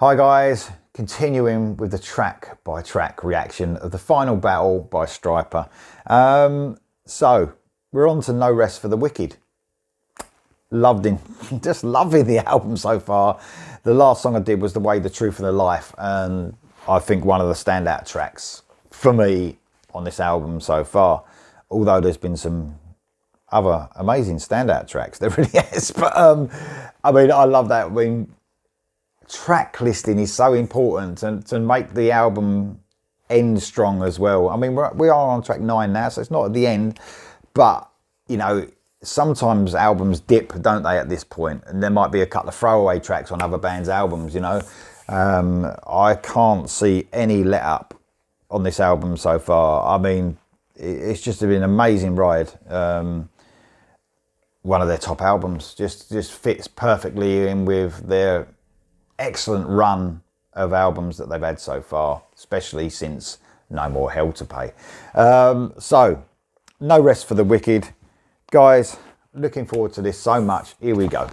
Hi guys, continuing with the track by track reaction of the final battle by Stryper. So we're on to No Rest for the Wicked. Loved him, just loving the album so far. The last song I did was The Way, the Truth and the Life, and I think one of the standout tracks for me on this album so far, although there's been some other amazing standout tracks, there really is. But I mean, I love that. I mean, track listing is so important and to make the album end strong as well. I mean, we are on track 9 now, so it's not at the end, but you know, sometimes albums dip, don't they, at this point? And there might be a couple of throwaway tracks on other bands' albums, you know. I can't see any let up on this album so far. I mean, it's just been an amazing ride. One of their top albums, just fits perfectly in with their excellent run of albums that they've had so far, especially since No More Hell to Pay. So, No Rest for the Wicked. Guys, looking forward to this so much. Here we go.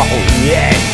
Oh, yes!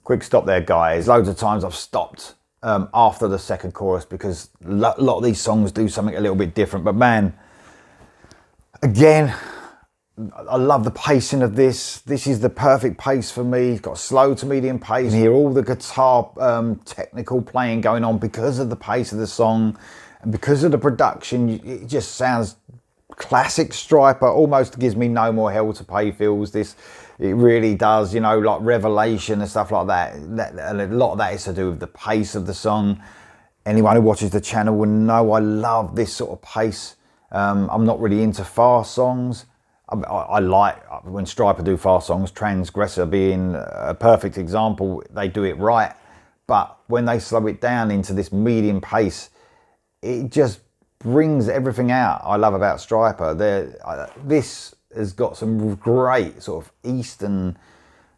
Quick stop there, guys. Loads of times I've stopped after the second chorus because a lot of these songs do something a little bit different. But man, again, I love the pacing of this. This is the perfect pace for me. It's got slow to medium pace. You hear all the guitar technical playing going on because of the pace of the song and because of the production. It just sounds classic Stryper. Almost gives me No More Hell to Pay feels. It really does, you know, like Revelation and stuff like that. And a lot of that is to do with the pace of the song. Anyone who watches the channel will know I love this sort of pace. I'm not really into fast songs. I like when Stryper do fast songs, Transgressor being a perfect example. They do it right. But when they slow it down into this medium pace, it just brings everything out I love about Stryper. This has got some great sort of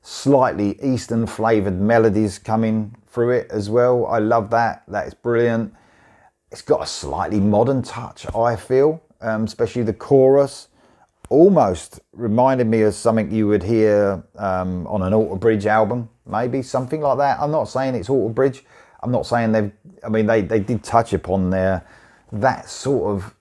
slightly Eastern flavoured melodies coming through it as well. I love that. That is brilliant. It's got a slightly modern touch, I feel, especially the chorus. Almost reminded me of something you would hear on an Alter Bridge album, maybe something like that. I'm not saying it's Alter Bridge. I'm not saying they did touch upon that sort of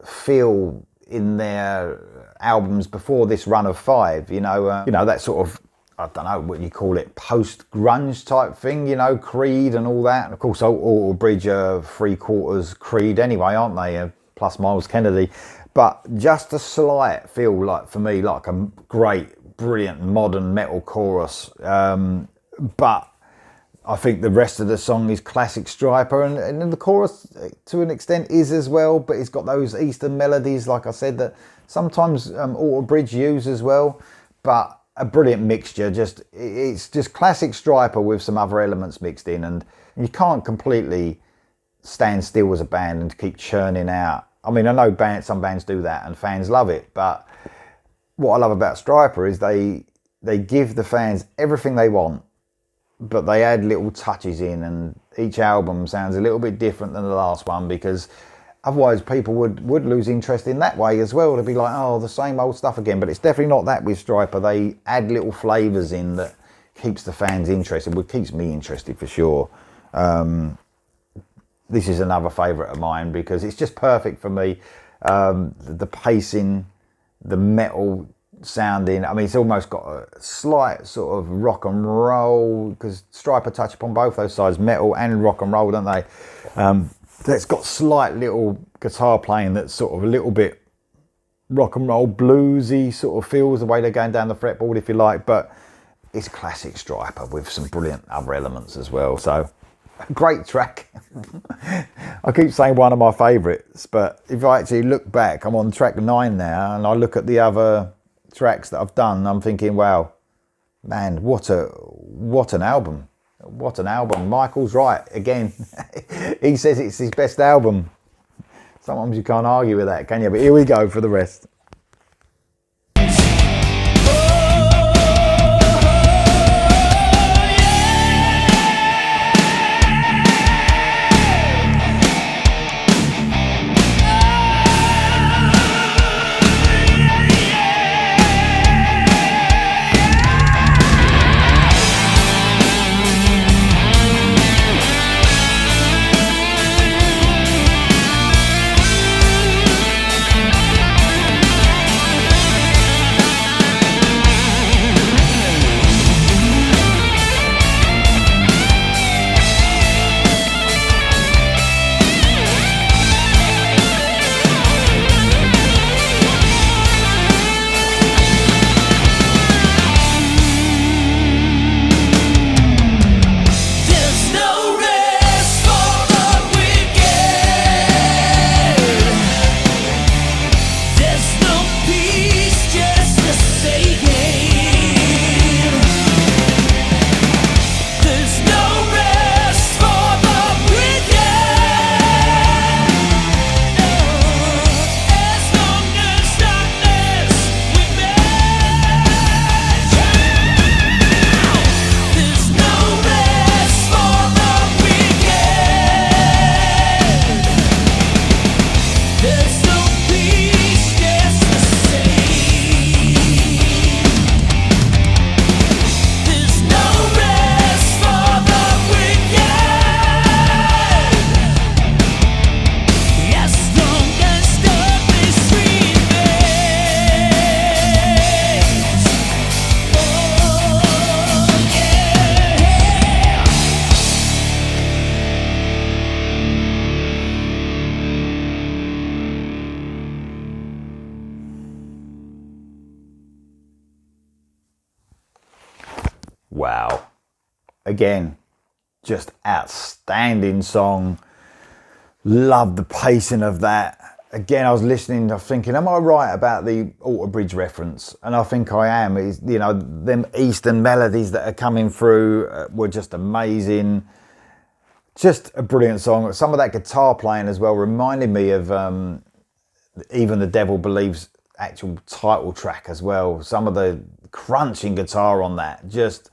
feel in their albums before this run of 5, you know, that sort of I don't know what you call it, post-grunge type thing, you know, Creed and all that. And of course, Alter Bridge are 3/4 Creed anyway, aren't they? Plus Miles Kennedy. But just a slight feel like, for me, like a great, brilliant modern metal chorus. But I think the rest of the song is classic Stryper, and the chorus to an extent is as well, but it's got those Eastern melodies, like I said, that sometimes Alter Bridge use as well. But a brilliant mixture. It's just classic Stryper with some other elements mixed in, and you can't completely stand still as a band and keep churning out. I mean, I know some bands do that and fans love it, but what I love about Stryper is they give the fans everything they want, but they add little touches in, and each album sounds a little bit different than the last one, because otherwise people would lose interest in that way as well. They'd be like, oh, the same old stuff again. But it's definitely not that with Stryper. They add little flavours in that keeps the fans interested, well, keeps me interested for sure. This is another favourite of mine because it's just perfect for me. The pacing, the metal sounding. I mean, it's almost got a slight sort of rock and roll, because Stryper touch upon both those sides, metal and rock and roll, don't they? It's got slight little guitar playing that's sort of a little bit rock and roll bluesy sort of feels, the way they're going down the fretboard, if you like. But it's classic Stryper with some brilliant other elements as well. So great track. I keep saying one of my favourites, but if I actually look back, I'm on track 9 now, and I look at the other tracks that I've done, I'm thinking, wow, man, what an album. What an album. Michael's right again. He says it's his best album. Sometimes you can't argue with that, can you? But here we go for the rest. Wow. Again, just outstanding song. Love the pacing of that. Again, I was listening, I was thinking, am I right about the Alter Bridge reference? And I think I am. It's, you know, them Eastern melodies that are coming through were just amazing. Just a brilliant song. Some of that guitar playing as well reminded me of Even the Devil Believes actual title track as well. Some of the crunching guitar on that, just,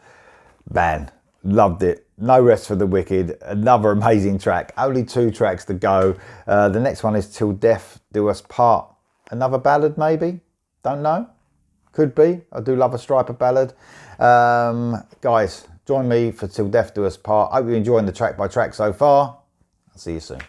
man, loved it. No Rest for the Wicked, another amazing track. Only 2 tracks to go. The next one is Till Death Do Us Part. Another ballad maybe? Don't know. Could be. I do love a Stryper ballad. Guys, join me for Till Death Do Us Part. Hope you're enjoying the track by track so far. I'll see you soon.